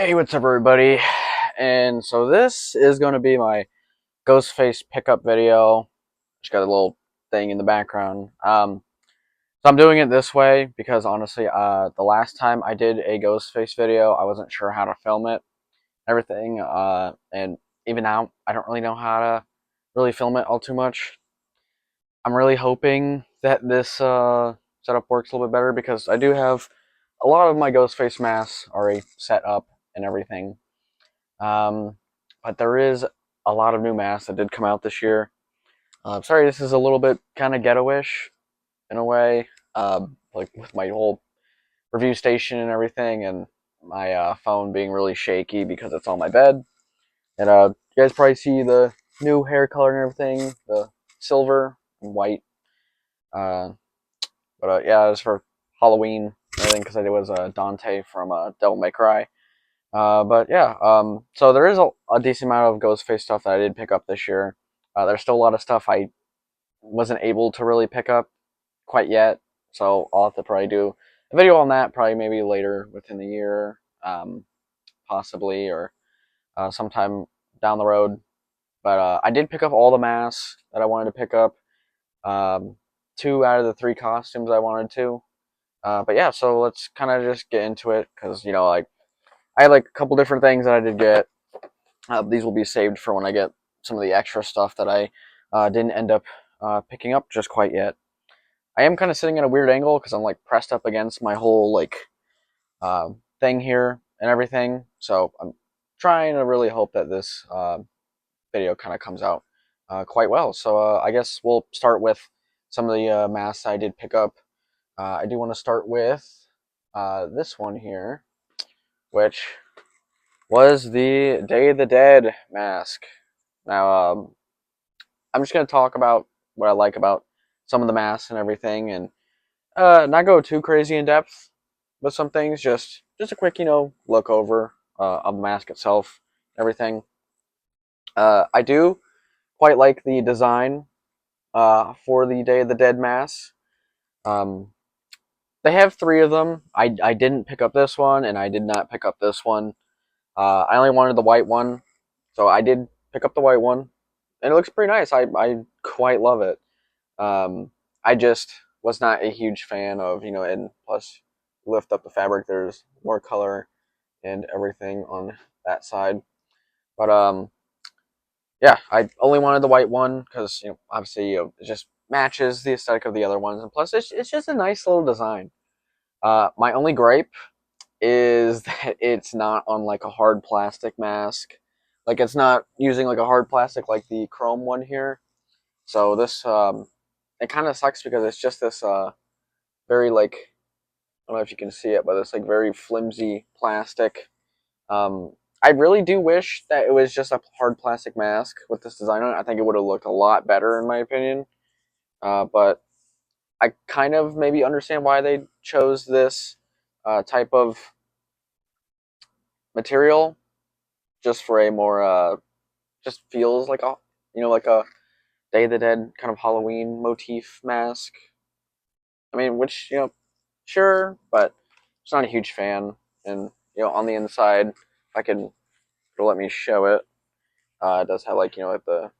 Hey, what's up, everybody? And so this is going to be my ghostface pickup video. Just got a little thing in the background. So I'm doing it this way because honestly, the last time I did a ghostface video, I wasn't sure how to film it, everything. And even now, I don't really know how to really film it all too much. I'm really hoping that this setup works a little bit better because I do have a lot of my ghostface masks already set up and everything. Um, but there is a lot of new masks that did come out this year. Sorry, this is a little bit kind of ghetto-ish in a way, like with my whole review station and everything, and my phone being really shaky because it's on my bed. And you guys probably see the new hair color and everything, the silver and white. Uh, but yeah, it was for Halloween and everything because it was Dante from Devil May Cry. But yeah, so there is a decent amount of Ghostface stuff that I did pick up this year. There's still a lot of stuff I wasn't able to really pick up quite yet, so I'll have to probably do a video on that probably maybe later within the year, possibly, or sometime down the road. But I did pick up all the masks that I wanted to pick up. Um, 2 out of the 3 costumes I wanted to. But yeah, so let's kind of just get into it because like I had like a couple different things that I did get. These will be saved for when I get some of the extra stuff that I didn't end up picking up just quite yet. I am kind of sitting at a weird angle because I'm like pressed up against my whole like thing here and everything. So I'm trying to really hope that this video kind of comes out quite well. So I guess we'll start with some of the masks I did pick up. I do want to start with this one here, which was the Day of the Dead mask. Now, I'm just going to talk about what I like about some of the masks and everything, and not go too crazy in depth with some things. Just a quick, look over of the mask itself, everything. I do quite like the design for the Day of the Dead mask. Um, they have 3 of them. I didn't pick up this one, and I did not pick up this one. I only wanted the white one, so I did pick up the white one, and it looks pretty nice. I quite love it. I just was not a huge fan of, and plus, lift up the fabric, there's more color and everything on that side. But yeah, I only wanted the white one because obviously it just matches the aesthetic of the other ones, and plus it's just a nice little design. My only gripe is that it's not on like a hard plastic mask. Like it's not using like a hard plastic like the chrome one here. So this it kind of sucks because it's just this very like I don't know if you can see it, but it's like very flimsy plastic. Um, I really do wish that it was just a hard plastic mask with this design on it. I think it would have looked a lot better in my opinion. But I kind of maybe understand why they chose this type of material just for a more just feels like a like a Day of the Dead kind of Halloween motif mask. I mean, which sure, but just not a huge fan. And on the inside, if I could, it'll let me show it. It does have like like the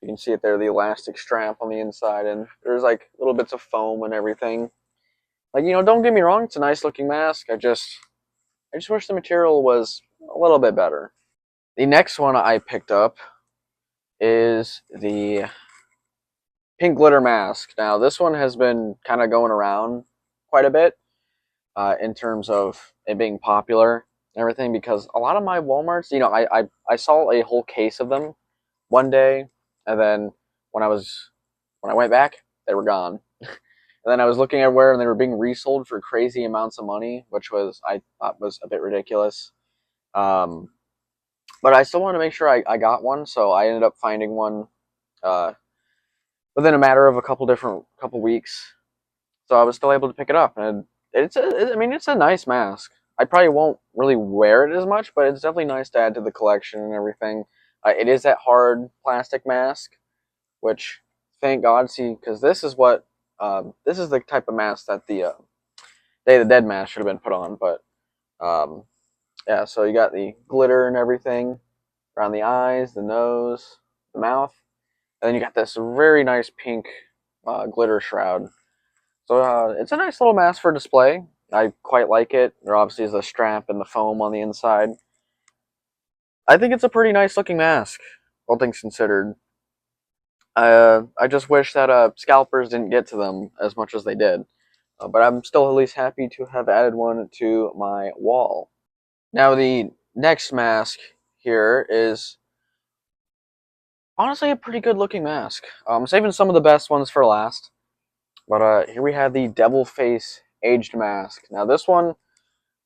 you can see it there, the elastic strap on the inside, and there's like little bits of foam and everything. Like don't get me wrong, it's a nice looking mask. I just wish the material was a little bit better. The next one I picked up is the pink glitter mask. Now this one has been kind of going around quite a bit in terms of it being popular and everything because a lot of my Walmarts, I saw a whole case of them one day, and then when I went back, they were gone. And then I was looking everywhere, and they were being resold for crazy amounts of money, which I thought was a bit ridiculous. Um, but I still wanted to make sure I got one, so I ended up finding one uh, within a matter of a couple weeks. So I was still able to pick it up, and I mean, it's a nice mask. I probably won't really wear it as much, but it's definitely nice to add to the collection and everything. It is that hard plastic mask, which thank God, see, because this is the type of mask that the Day of the Dead mask should have been put on, but um, Yeah, so you got the glitter and everything around the eyes, the nose, the mouth, and then you got this very nice pink glitter shroud. So it's a nice little mask for display. I quite like it. There obviously is a strap and the foam on the inside. I think it's a pretty nice looking mask, all things considered. I just wish that scalpers didn't get to them as much as they did. But I'm still at least happy to have added one to my wall. Now the next mask here is honestly a pretty good looking mask. I'm saving some of the best ones for last. But here we have the Devil Face Aged Mask. Now this one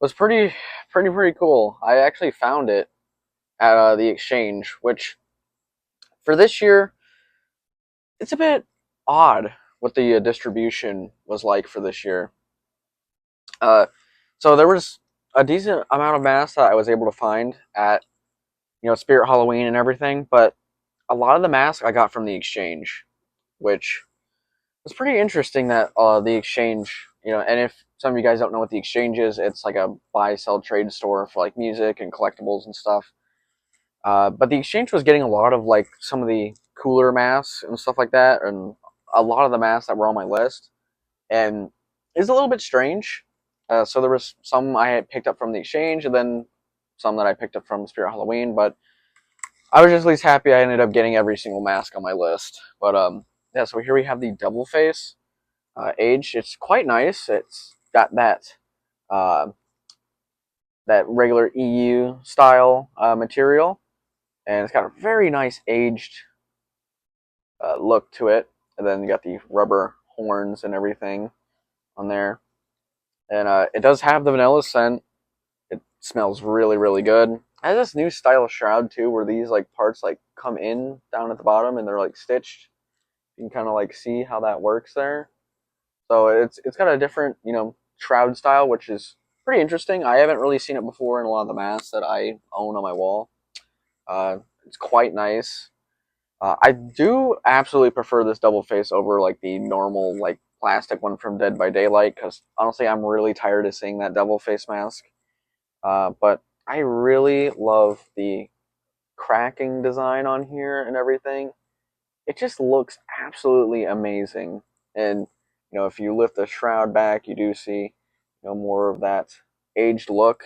was pretty cool. I actually found it at the exchange, which for this year, it's a bit odd what the distribution was like for this year. Uh, so there was a decent amount of masks that I was able to find at Spirit Halloween and everything, but a lot of the masks I got from the exchange, which was pretty interesting. That the exchange, and if some of you guys don't know what the exchange is, it's like a buy sell trade store for like music and collectibles and stuff. But the exchange was getting a lot of like some of the cooler masks and stuff like that, and a lot of the masks that were on my list, and it's a little bit strange. So there was some I had picked up from the exchange, and then some that I picked up from Spirit Halloween. But I was just at least happy I ended up getting every single mask on my list. But yeah. So here we have the Double Face Age. It's quite nice. It's got uh, that regular EU style material, and it's got a very nice aged look to it. And then you got the rubber horns and everything on there, and it does have the vanilla scent. It smells really good. It has this new style of shroud too, where these like parts like come in down at the bottom and they're like stitched. You can kind of like see how that works there. So it's got a different shroud style, which is pretty interesting. I haven't really seen it before in a lot of the masks that I own on my wall. It's quite nice. I do absolutely prefer this double face over like the normal like plastic one from Dead by Daylight, because honestly I'm really tired of seeing that double face mask. But I really love the cracking design on here and everything. It just looks absolutely amazing. And if you lift the shroud back, you do see more of that aged look.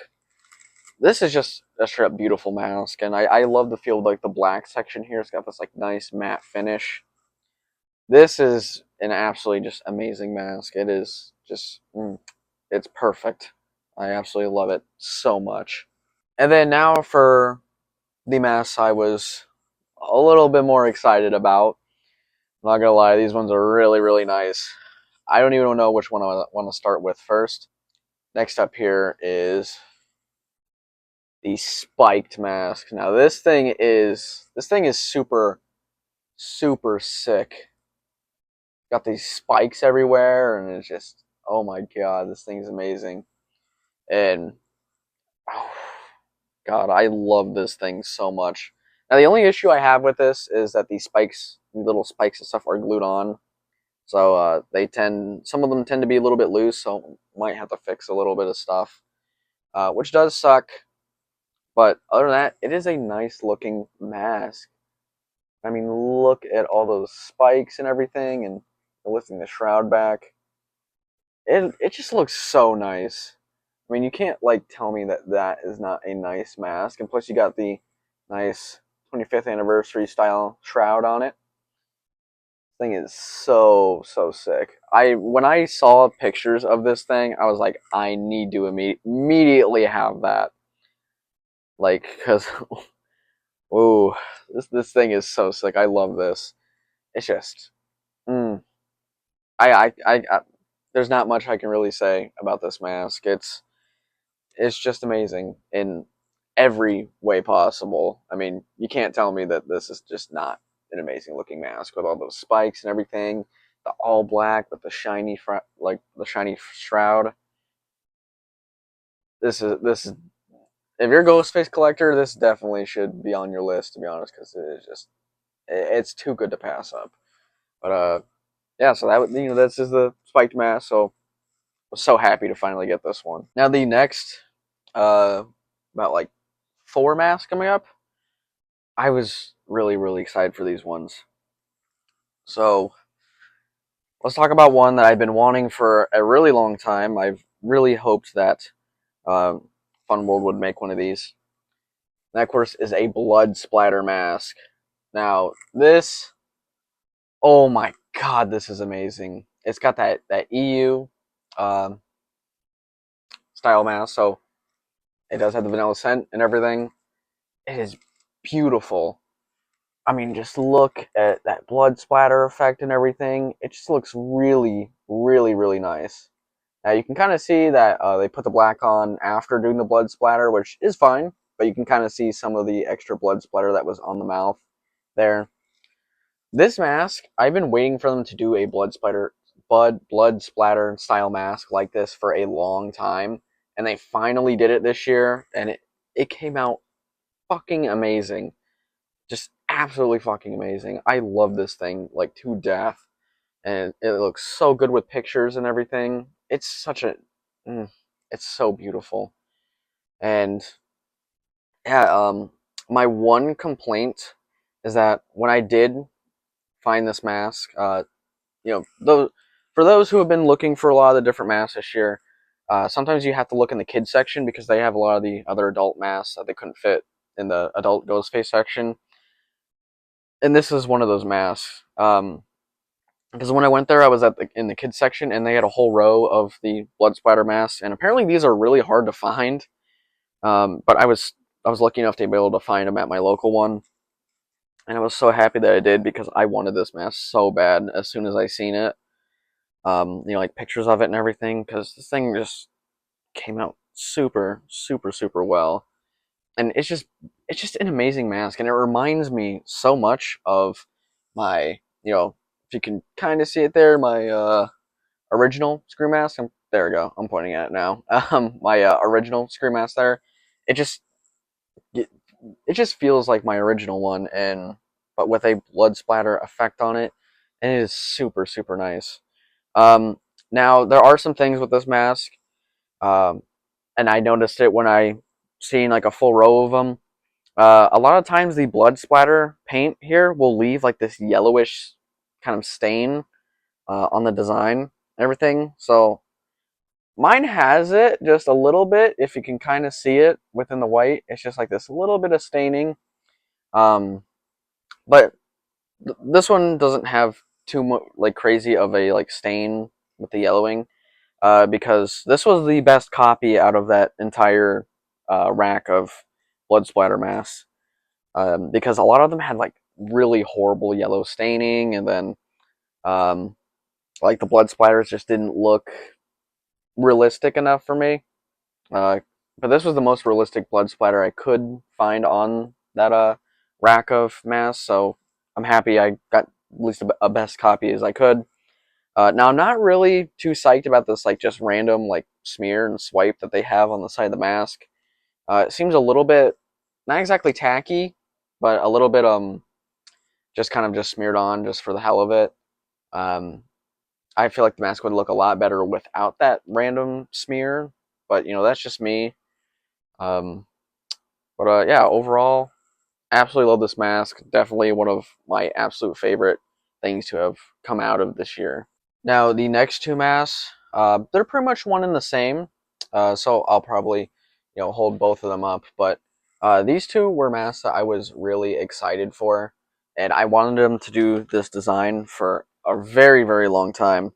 This is just a straight up beautiful mask, and I love the feel of like the black section here. It's got this like nice matte finish. This is an absolutely just amazing mask. It is just it's perfect. I absolutely love it so much. And then now for the mask I was a little bit more excited about. I'm not gonna lie, these ones are really nice. I don't even know which one I want to start with first. Next up here is the spiked mask. Now this thing is super sick. Got these spikes everywhere, and it's just, oh my god, this thing's amazing. And oh, god, I love this thing so much. Now the only issue I have with this is that these spikes, little spikes and stuff, are glued on. So some of them tend to be a little bit loose, so might have to fix a little bit of stuff, which does suck. But other than that, it is a nice looking mask. I mean, look at all those spikes and everything, and lifting the shroud back. It just looks so nice. I mean, you can't like tell me that that is not a nice mask. And plus, you got the nice 25th anniversary style shroud on it. Thing is so sick. When I saw pictures of this thing, I was like, I need to immediately have that. Like, cause ooh, this thing is so sick. I love this. It's just, mm, I there's not much I can really say about this mask. It's just amazing in every way possible. I mean, you can't tell me that this is just not an amazing looking mask with all those spikes and everything. The all black with the shiny like the shiny shroud. This is if you're a Ghostface collector, this definitely should be on your list, to be honest, because it is just it's too good to pass up. But yeah, so this is the spiked mask. So I was so happy to finally get this one. Now the next uh about like 4 masks coming up. I was really, really excited for these ones. So let's talk about one that I've been wanting for a really long time. I've really hoped that uh, Fun World would make one of these. And that, of course, is a blood splatter mask. Now, this, oh my god, this is amazing. It's got that EU um, style mask, so it does have the vanilla scent and everything. It is beautiful. I mean, just look at that blood splatter effect and everything. It just looks really, really, really nice. Now you can kind of see that they put the black on after doing the blood splatter, which is fine, but you can kind of see some of the extra blood splatter that was on the mouth there. This mask, I've been waiting for them to do a blood splatter style mask like this for a long time, and they finally did it this year, and it came out fucking amazing. Just absolutely fucking amazing. I love this thing like to death, and it looks so good with pictures and everything. It's such a, it's so beautiful. And yeah, my one complaint is that when I did find this mask, those for those who have been looking for a lot of the different masks this year, sometimes you have to look in the kids section because they have a lot of the other adult masks that they couldn't fit in the adult Ghostface section. And this is one of those masks. Because when I went there, I was in the kids section, and they had a whole row of the blood splatter masks, and apparently these are really hard to find. But I was lucky enough to be able to find them at my local one, and I was so happy that I did because I wanted this mask so bad as soon as I seen it. Like pictures of it and everything, because this thing just came out super, super, super well, and it's just an amazing mask, and it reminds me so much of my, if you can kind of see it there, my original screw mask. There we go. I'm pointing at it now. My original screw mask there. It just it, it just feels like my original one, and but with a blood splatter effect on it, and it is super, super nice. Um, Now there are some things with this mask, um, and I noticed it when I seen like a full row of them. A lot of times the blood splatter paint here will leave like this yellowish kind of stain on the design and everything. So mine has it just a little bit. If you can kind of see it within the white, it's just like this little bit of staining. Um, but this one doesn't have too much like crazy of a like stain with the yellowing. Because this was the best copy out of that entire rack of blood splatter masks. Because a lot of them had like really horrible yellow staining, and then um, like the blood splatters just didn't look realistic enough for me. Uh, but this was the most realistic blood splatter I could find on that rack of masks, so I'm happy I got at least a best copy as I could. Now I'm not really too psyched about this like just random like smear and swipe that they have on the side of the mask. It seems a little bit not exactly tacky, but a little bit just kind of just smeared on just for the hell of it. Um, I feel like the mask would look a lot better without that random smear, but that's just me. Um, but yeah, overall, absolutely love this mask. Definitely one of my absolute favorite things to have come out of this year. Now, the next two masks, they're pretty much one and the same, so I'll probably, hold both of them up. But these two were masks that I was really excited for, and I wanted them to do this design for a very, very long time.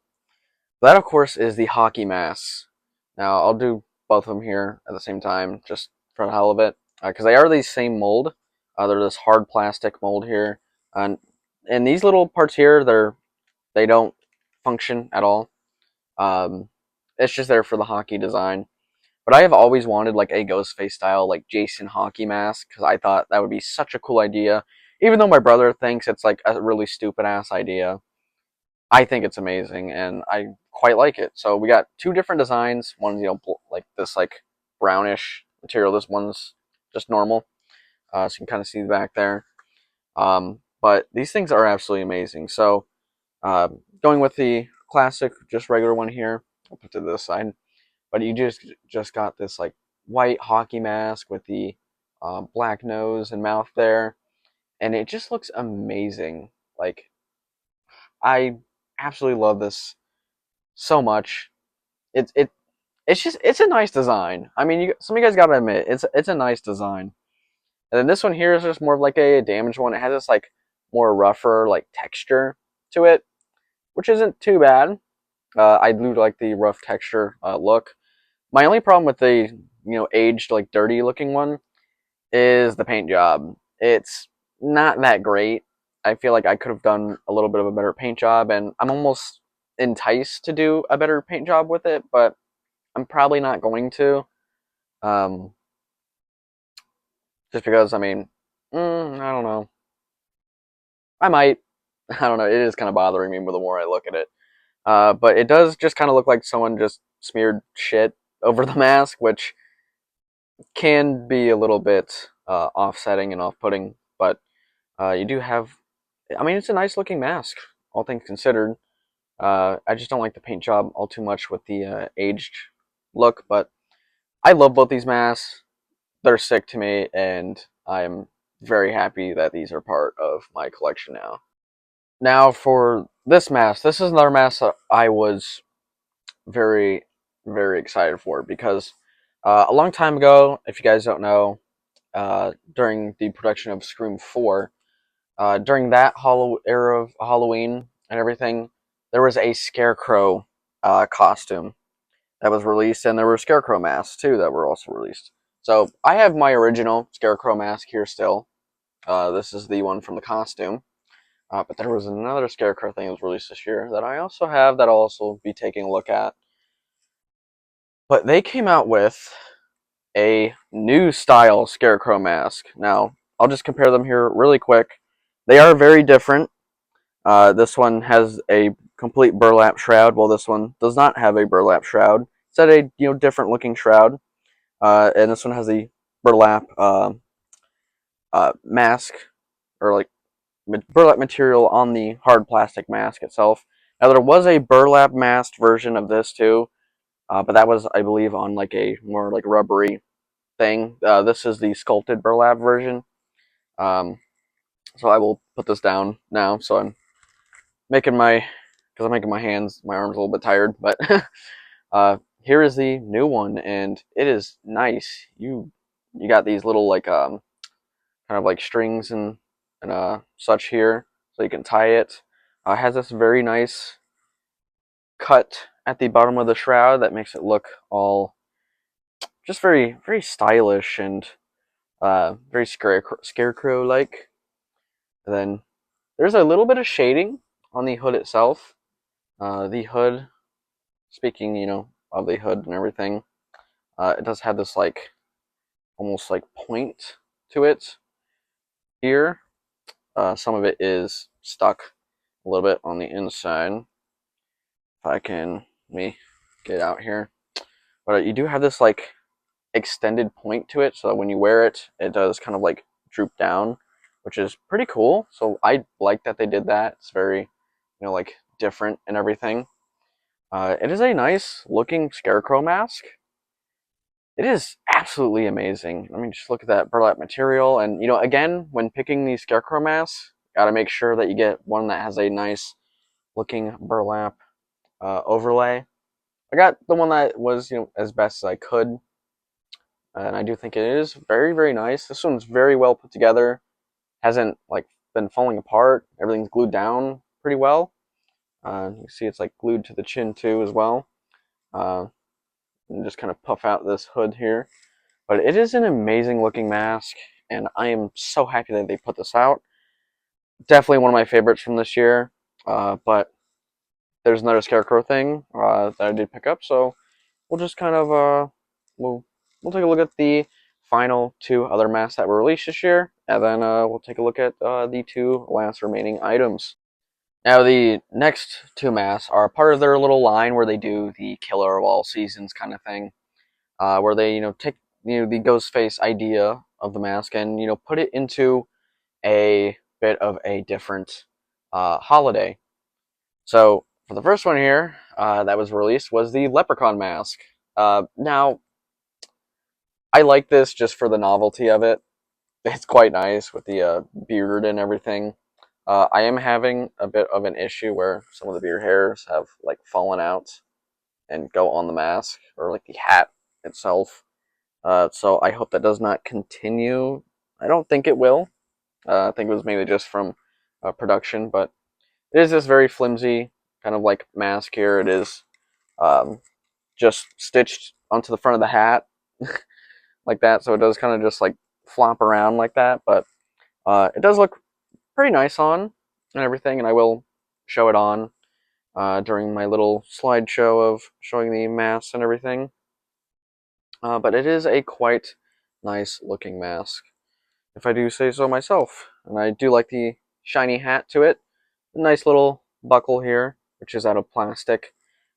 That, of course, is the hockey masks. Now, I'll do both of them here at the same time, just for the hell of it, because they are the same mold. They're this hard plastic mold here, and these little parts here, they don't function at all. Um, it's just there for the hockey design. But I have always wanted like a Ghostface style like Jason hockey mask because I thought that would be such a cool idea. Even though my brother thinks it's like a really stupid ass idea, I think it's amazing and I quite like it. So we got two different designs. One's like this like brownish material. This one's just normal. So you can kind of see the back there. But these things are absolutely amazing. So going with the classic, just regular one here. I'll put it to this side. But you just got this like white hockey mask with the black nose and mouth there, and it just looks amazing. Like, I absolutely love this so much. It's a nice design. I mean, some of you guys gotta admit it's a nice design. And then this one here is just more of like a damaged one. It has this like more rougher like texture to it, which isn't too bad. I do like the rough texture look. My only problem with the aged like dirty looking one is the paint job. It's not that great. I feel like I could have done a little bit of a better paint job, and I'm almost enticed to do a better paint job with it, but I'm probably not going to. Um, just because, I mean, I don't know. I might. I don't know. It is kind of bothering me the more I look at it. But it does just kind of look like someone just smeared shit over the mask, which can be a little bit offsetting and off-putting. But you do have, I mean, it's a nice looking mask, all things considered. I just don't like the paint job all too much with the aged look, but I love both these masks. They're sick to me, and I'm very happy that these are part of my collection now. Now for this mask, this is another mask that I was very, very excited for because a long time ago, if you guys don't know, during the production of Scream 4, during that era of Halloween and everything, there was a Scarecrow costume that was released, and there were Scarecrow masks too that were also released. So I have my original Scarecrow mask here still. This is the one from the costume. But there was another Scarecrow thing that was released this year that I also have that I'll also be taking a look at. But they came out with a new style Scarecrow mask. Now, I'll just compare them here really quick. They are very different. This one has a complete burlap shroud, while this one does not have a burlap shroud. It's at a different looking shroud, and this one has the burlap mask, or like burlap material on the hard plastic mask itself. Now there was a burlap masked version of this too, but that was, I believe, on like a more like rubbery thing. This is the sculpted burlap version. Um, so I will put this down now. So I'm making because I'm making my arms a little bit tired, but here is the new one, and it is nice. You got these little like kind of like strings and such here, so you can tie it. It has this very nice cut at the bottom of the shroud that makes it look all just very very stylish and very scarecrow like. And then there's a little bit of shading on the hood itself. The hood, speaking of the hood and everything, it does have this like almost like point to it here. Some of it is stuck a little bit on the inside. If I can let me get out here, but you do have this like extended point to it, so that when you wear it, it does kind of like droop down, which is pretty cool. So I like that they did that. It's very, like different and everything. It is a nice looking scarecrow mask. It is absolutely amazing. I mean, just look at that burlap material, and again, when picking these scarecrow masks, gotta make sure that you get one that has a nice looking burlap overlay. I got the one that was as best as I could, and I do think it is very very nice. This one's very well put together. Hasn't like been falling apart. Everything's glued down pretty well. You see it's like glued to the chin too as well. Uh, and just kind of puff out this hood here. But it is an amazing looking mask, and I am so happy that they put this out. Definitely one of my favorites from this year. But there's another Scarecrow thing that I did pick up, so we'll just kind of we'll take a look at the final two other masks that were released this year, and then we'll take a look at the two last remaining items. Now, the next two masks are part of their little line where they do the killer of all seasons kind of thing, where they take the Ghostface idea of the mask and put it into a bit of a different holiday. So for the first one here that was released was the Leprechaun mask. Now I like this just for the novelty of it. It's quite nice with the beard and everything. I am having a bit of an issue where some of the beard hairs have like fallen out and go on the mask or like the hat itself. So I hope that does not continue. I don't think it will. I think it was mainly just from production, but it is this very flimsy kind of like mask here. It is um, just stitched onto the front of the hat like that, so it does kind of just like flop around like that. But it does look pretty nice on and everything, and I will show it on during my little slideshow of showing the masks and everything. But it is a quite nice looking mask, if I do say so myself. And I do like the shiny hat to it. A nice little buckle here, which is out of plastic.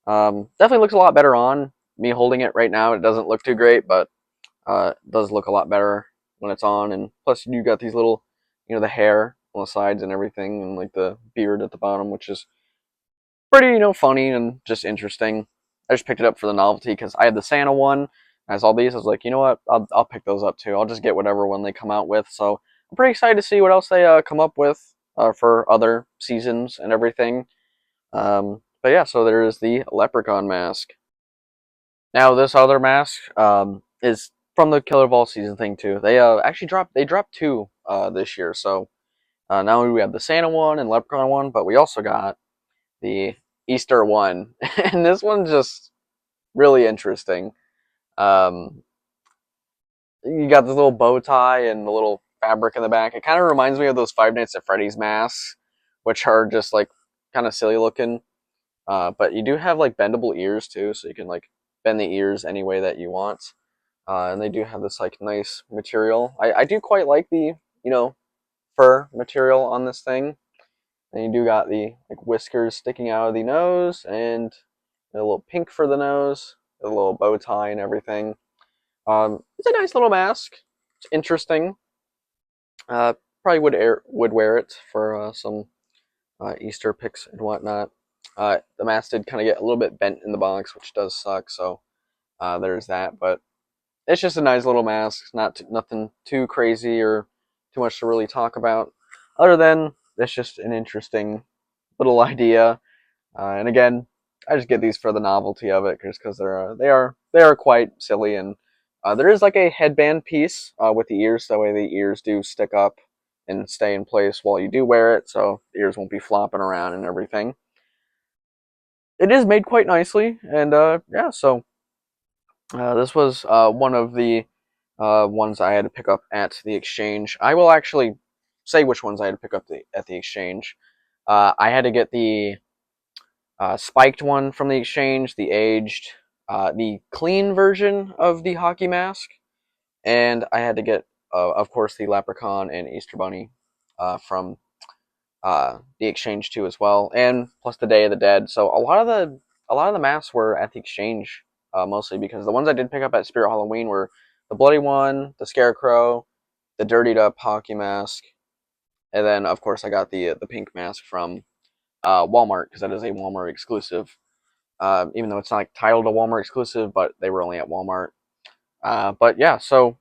Definitely looks a lot better on. Me holding it right now, it doesn't look too great, but it does look a lot better when it's on. And plus, you got these little, the hair on the sides and everything, and like the beard at the bottom, which is pretty, funny and just interesting. I just picked it up for the novelty because I had the Santa one. I saw these. I was like, you know what? I'll pick those up too. I'll just get whatever one they come out with. So I'm pretty excited to see what else they come up with for other seasons and everything. But yeah, so there is the Leprechaun mask. Now this other mask is from the Killer of All Season thing too. They actually dropped two this year. So not only do we have the Santa one and Leprechaun one, but we also got the Easter one, and this one's just really interesting. Um, you got this little bow tie and the little fabric in the back. It kind of reminds me of those Five Nights at Freddy's masks, which are just like kind of silly looking. But you do have like bendable ears too, so you can like bend the ears any way that you want. And they do have this like nice material. I do quite like the fur material on this thing. And you do got the like whiskers sticking out of the nose and a little pink for the nose, a little bow tie and everything. It's a nice little mask. It's interesting. Probably would wear it for some Easter pics and whatnot. The mask did kind of get a little bit bent in the box, which does suck. So there's that. But it's just a nice little mask. Nothing too crazy or too much to really talk about. Other than it's just an interesting little idea. And again, I just get these for the novelty of it, just because they are quite silly, and there is like a headband piece with the ears. That way, the ears do stick up and stay in place while you do wear it, so the ears won't be flopping around and everything. It is made quite nicely, and yeah. So this was one of the ones I had to pick up at the exchange. I will actually say which ones I had to pick up at the exchange. I had to get the spiked one from the exchange, the aged, the clean version of the hockey mask, and I had to get, of course, the leprechaun and Easter bunny from the exchange too as well, and plus the Day of the Dead. So a lot of the masks were at the exchange mostly because the ones I did pick up at Spirit Halloween were the bloody one, the scarecrow, the dirtied up hockey mask, and then of course I got the pink mask from Walmart because that is a Walmart exclusive. Even though it's not like titled a Walmart exclusive, but they were only at Walmart. But yeah, so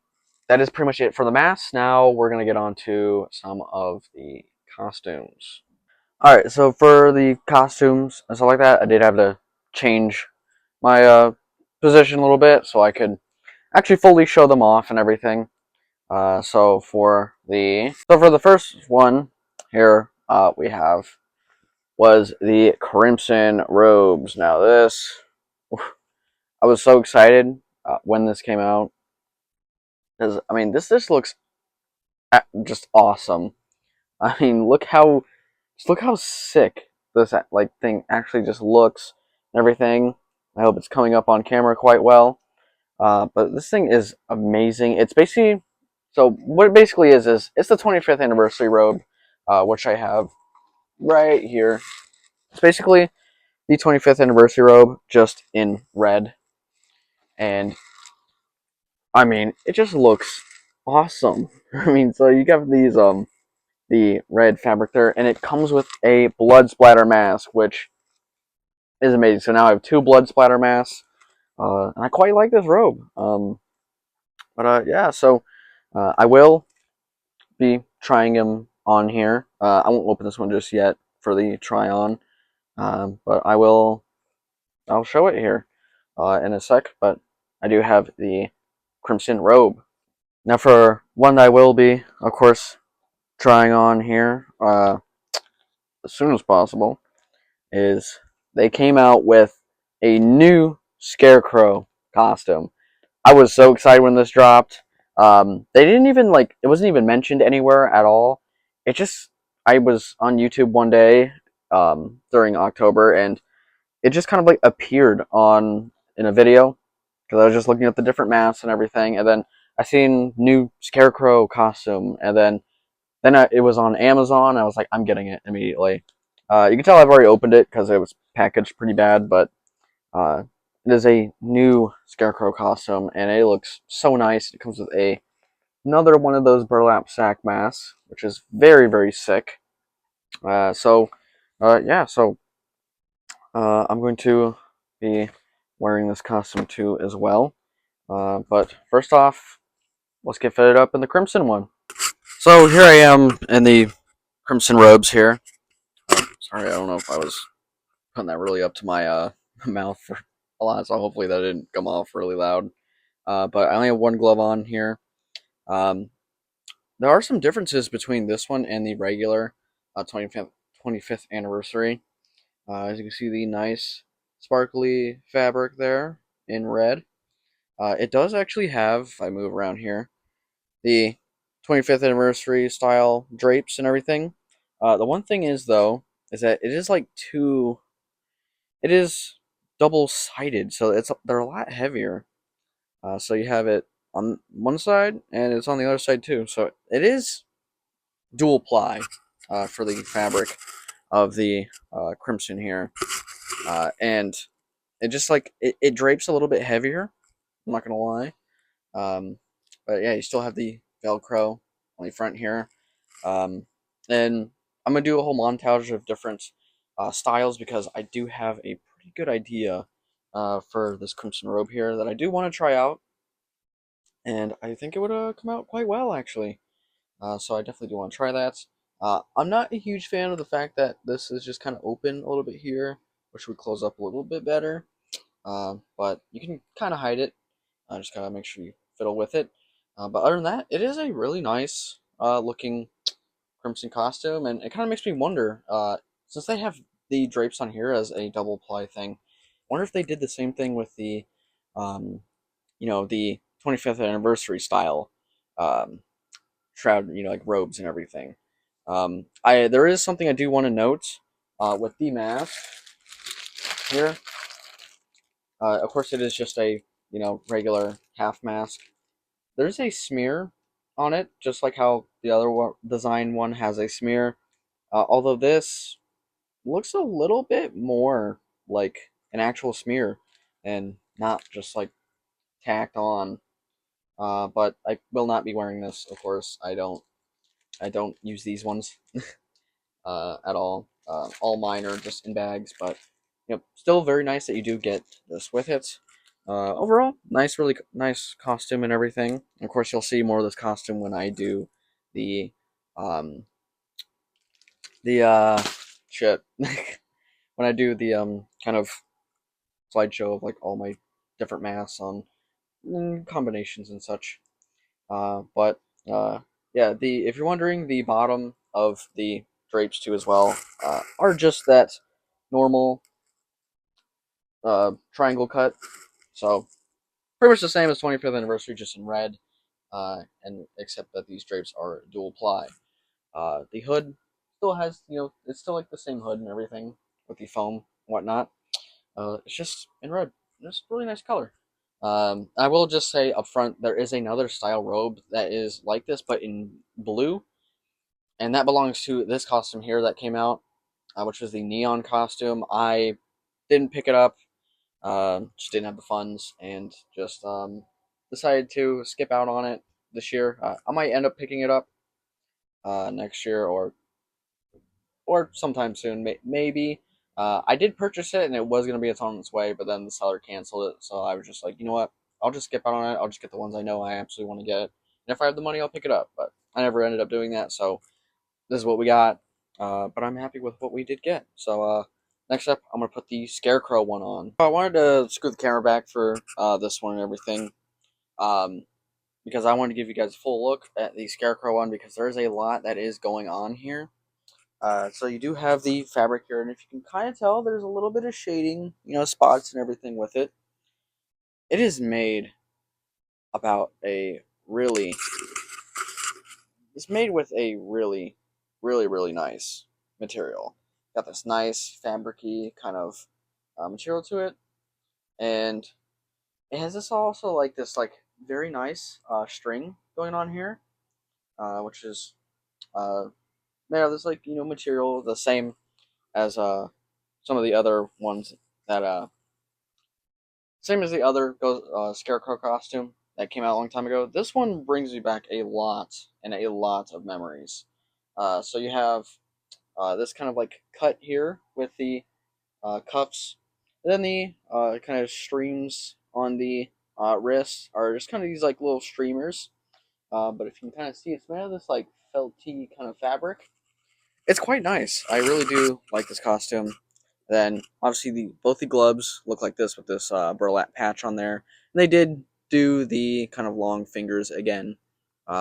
that is pretty much it for the masks. Now we're gonna get on to some of the costumes. All right, so for the costumes and stuff like that, I did have to change my position a little bit so I could actually fully show them off and everything. So for the first one here, we have was the Crimson Robes. Now this, I was so excited when this came out because I mean this looks just awesome. I mean look how sick this like thing actually just looks and everything. I hope it's coming up on camera quite well. But this thing is amazing. It's basically so what it basically is it's the 25th anniversary robe, which I have right here. It's basically the 25th anniversary robe just in red, and I mean it just looks awesome. I mean, so you got these the red fabric there, and it comes with a blood splatter mask, which is amazing. So now I have two blood splatter masks, and I quite like this robe. But yeah, so I will be trying him on here. I won't open this one just yet for the try on, but I'll show it here in a sec. But I do have the Crimson Robe. Now for one that I will be, of course, trying on here as soon as possible is they came out with a new Scarecrow costume. I was so excited when this dropped. They didn't even like it wasn't even mentioned anywhere at all. It just I was on YouTube one day during October and it just kind of like appeared on in a video because I was just looking at the different masks and everything, and then I seen new Scarecrow costume, and then it was on Amazon. I was like, I'm getting it immediately. You can tell I've already opened it because it was packaged pretty bad, but uh, it is a new Scarecrow costume, and it looks so nice. It comes with another one of those burlap sack masks, which is very, very sick. Yeah, so I'm going to be wearing this costume too as well. But first off, let's get fitted up in the crimson one. So here I am in the crimson robes here. Sorry, I don't know if I was putting that really up to my mouth for a lot, so hopefully that didn't come off really loud. But I only have one glove on here. Um, there are some differences between this one and the regular 25th anniversary. As you can see, the nice sparkly fabric there in red. It does actually have, if I move around here, the 25th anniversary style drapes and everything. The one thing is, though, is that it is like it is double sided, so they're a lot heavier. So you have it on one side and it's on the other side too. So it is dual ply for the fabric of the crimson here, and it just like it drapes a little bit heavier. I'm not gonna lie, um, but yeah, you still have the Velcro on the front here, and I'm gonna do a whole montage of different styles because I do have a pretty good idea for this crimson robe here that I do want to try out, and I think it would come out quite well actually. So I definitely do want to try that. I'm not a huge fan of the fact that this is just kind of open a little bit here, which would close up a little bit better. But you can kind of hide it. Just gotta make sure you fiddle with it. But other than that, it is a really nice looking crimson costume, and it kind of makes me wonder. Since they have the drapes on here as a double ply thing, I wonder if they did the same thing with the, um, the 25th anniversary style um, shroud, like robes and everything. I there is something I do want to note with the mask here. Of course, it is just a regular half mask. There's a smear on it, just like how the other design one has a smear. Although this looks a little bit more like an actual smear and not just like tacked on. But I will not be wearing this, of course. I don't use these ones at all. All mine are just in bags, but still very nice that you do get this with it. Overall, nice, really nice costume and everything. Of course, you'll see more of this costume when I do the um the shit when I do the kind of slideshow of like all my different masks on combinations and such. But yeah, the if you're wondering, the bottom of the drapes too as well are just that normal triangle cut. So pretty much the same as 25th anniversary, just in red, and except that these drapes are dual ply. The hood still has, it's still like the same hood and everything with the foam and whatnot. It's just in red. It's a really nice color. I will just say up front, there is another style robe that is like this, but in blue, and that belongs to this costume here that came out, which was the neon costume. I didn't pick it up, just didn't have the funds, and just decided to skip out on it this year. I might end up picking it up next year or sometime soon, maybe. I did purchase it, and it was going to be on its way, but then the seller canceled it, so I was just like, you know what? I'll just skip out on it. I'll just get the ones I know I absolutely want to get. And if I have the money, I'll pick it up. But I never ended up doing that, so this is what we got. But I'm happy with what we did get. So next up, I'm gonna put the Scarecrow one on. I wanted to screw the camera back for this one and everything, um, because I wanted to give you guys a full look at the Scarecrow one because there is a lot that is going on here. So you do have the fabric here, and if you can kind of tell, there's a little bit of shading, spots and everything with it. It is made about a really, it's made with a really, really, really nice material. Got this nice fabricy kind of material to it, and it has this also like this like very nice string going on here, which is made of this like material the same as some of the other ones that same as the other Scarecrow costume that came out a long time ago. This one brings me back a lot and a lot of memories. So you have this kind of like cut here with the cuffs, and then the kind of streams on the wrists are just kind of these like little streamers. But if you can kind of see, it's made of this like felty kind of fabric. It's quite nice. I really do like this costume. Then obviously both the gloves look like this with this burlap patch on there. And they did do the kind of long fingers again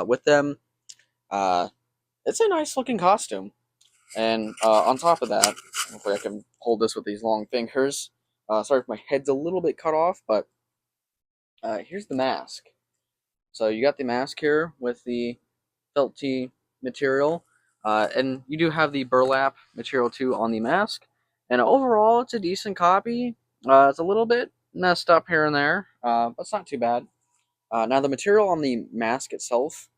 with them. Uh, it's a nice looking costume. And on top of that, hopefully I can hold this with these long fingers. Sorry if my head's a little bit cut off, but here's the mask. So you got the mask here with the felt tee material, and you do have the burlap material too on the mask. And overall, it's a decent copy. It's a little bit messed up here and there, but it's not too bad. Now the material on the mask itself,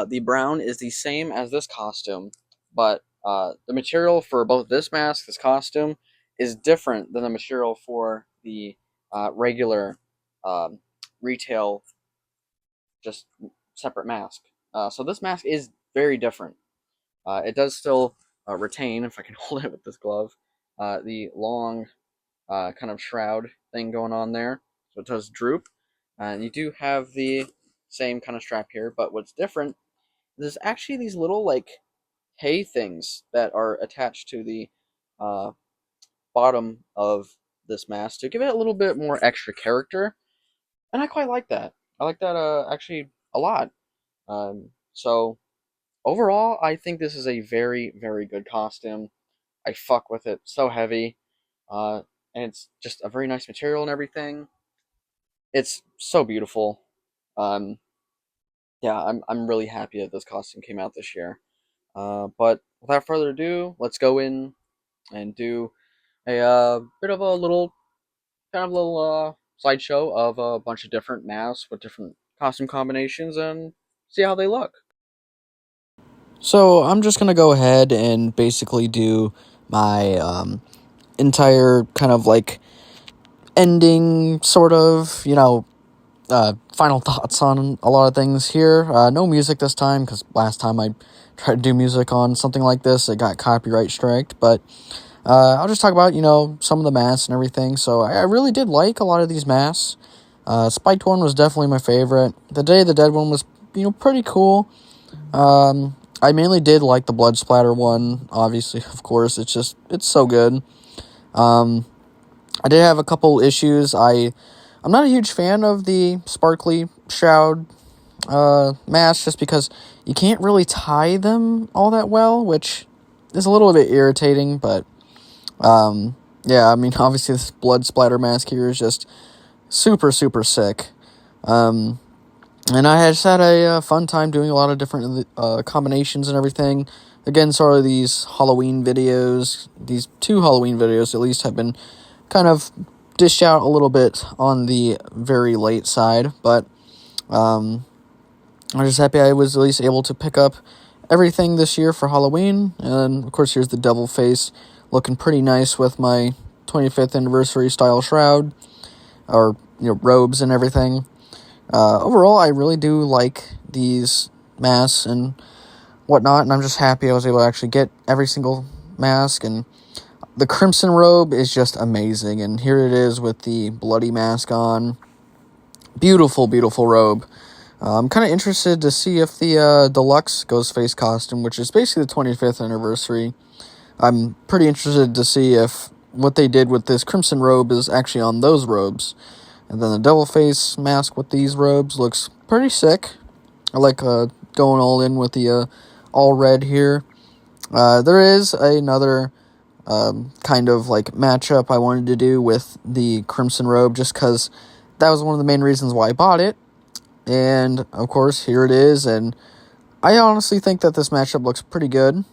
the brown is the same as this costume, but the material for both this mask, this costume, is different than the material for the regular um, retail, just separate mask. So this mask is very different. It does still retain, if I can hold it with this glove, the long kind of shroud thing going on there. So it does droop. And you do have the same kind of strap here, but what's different, there's actually these little like hay things that are attached to the uh, bottom of this mask to give it a little bit more extra character, and I quite like that. I like that actually a lot. So overall, I think this is a very very good costume. I fuck with it so heavy, uh, and it's just a very nice material and everything. It's so beautiful. Um, yeah, I'm really happy that this costume came out this year. But without further ado, let's go in and do a bit of a little, kind of little slideshow of a bunch of different masks with different costume combinations and see how they look. So I'm just gonna go ahead and basically do my entire kind of like ending sort of, final thoughts on a lot of things here. No music this time because last time I tried to do music on something like this, it got copyright striked. But I'll just talk about, some of the masks and everything. So I really did like a lot of these masks. Spiked one was definitely my favorite. The Day of the Dead one was, pretty cool. I mainly did like the blood splatter one, obviously, of course. It's so good. I did have a couple issues. I'm not a huge fan of the sparkly shroud mask just because you can't really tie them all that well, which is a little bit irritating, but yeah, I mean, obviously this blood splatter mask here is just super, super sick. And I just had a fun time doing a lot of different combinations and everything. Again, sorry, these Halloween videos, these 2 Halloween videos at least, have been kind of dished out a little bit on the very late side, but I'm just happy I was at least able to pick up everything this year for Halloween. And of course, here's the devil face looking pretty nice with my 25th anniversary style shroud, or robes and everything. Overall, I really do like these masks and whatnot, and I'm just happy I was able to actually get every single mask. And the crimson robe is just amazing, and here it is with the bloody mask on. Beautiful, beautiful robe. I'm kind of interested to see if the deluxe Ghostface costume, which is basically the 25th anniversary, I'm pretty interested to see if what they did with this crimson robe is actually on those robes. And then the devil face mask with these robes looks pretty sick. I like going all in with the all red here. There is another kind of like matchup I wanted to do with the crimson robe, just because that was one of the main reasons why I bought it. And of course, here it is, and I honestly think that this matchup looks pretty good.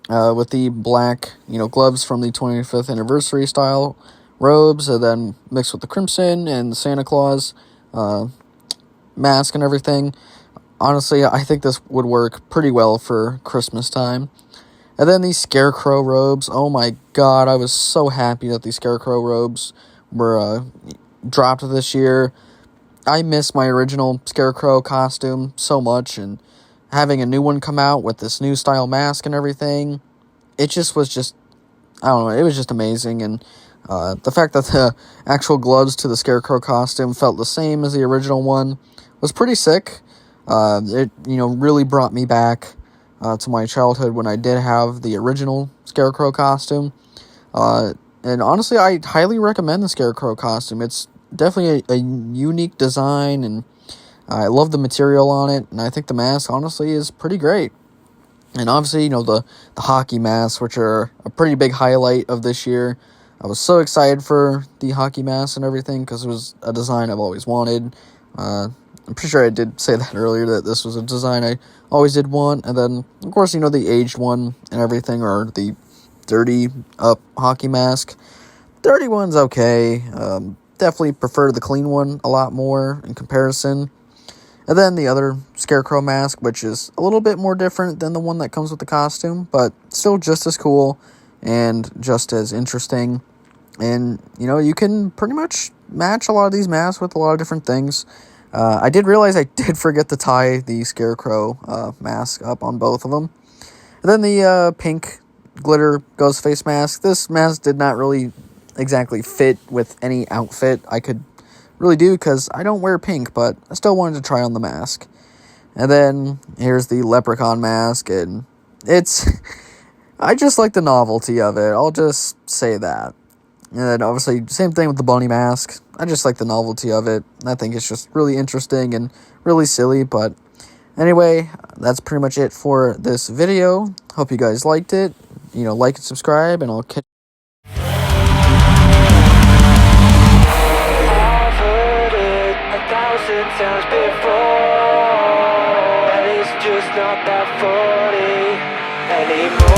With the black, gloves from the 25th anniversary style robes, and then mixed with the crimson and the Santa Claus mask and everything. Honestly, I think this would work pretty well for Christmas time. And then these Scarecrow robes. Oh my god, I was so happy that these Scarecrow robes were dropped this year. I miss my original Scarecrow costume so much, and having a new one come out with this new style mask and everything, it just was just, I don't know, it was just amazing. And the fact that the actual gloves to the Scarecrow costume felt the same as the original one was pretty sick. It, really brought me back to my childhood when I did have the original Scarecrow costume. And honestly, I highly recommend the Scarecrow costume. It's definitely a unique design, and I love the material on it, and I think the mask, honestly, is pretty great. And obviously, the hockey masks, which are a pretty big highlight of this year. I was so excited for the hockey masks and everything, because it was a design I've always wanted. I'm pretty sure I did say that earlier, that this was a design I always did want. And then, of course, the aged one and everything, or the dirty up hockey mask. Dirty one's okay. Definitely prefer the clean one a lot more in comparison. And then the other Scarecrow mask, which is a little bit more different than the one that comes with the costume, but still just as cool and just as interesting. And, you can pretty much match a lot of these masks with a lot of different things. I did realize I did forget to tie the Scarecrow mask up on both of them. And then the pink glitter Ghostface mask. This mask did not really exactly fit with any outfit I could really do, because I don't wear pink, but I still wanted to try on the mask. And then here's the leprechaun mask, and I just like the novelty of it. I'll just say that. And then obviously same thing with the bunny mask. I just like the novelty of it. I think it's just really interesting and really silly. But anyway, that's pretty much it for this video. Hope you guys liked it. Like and subscribe, and I'll catch times before, and it's just not that funny anymore.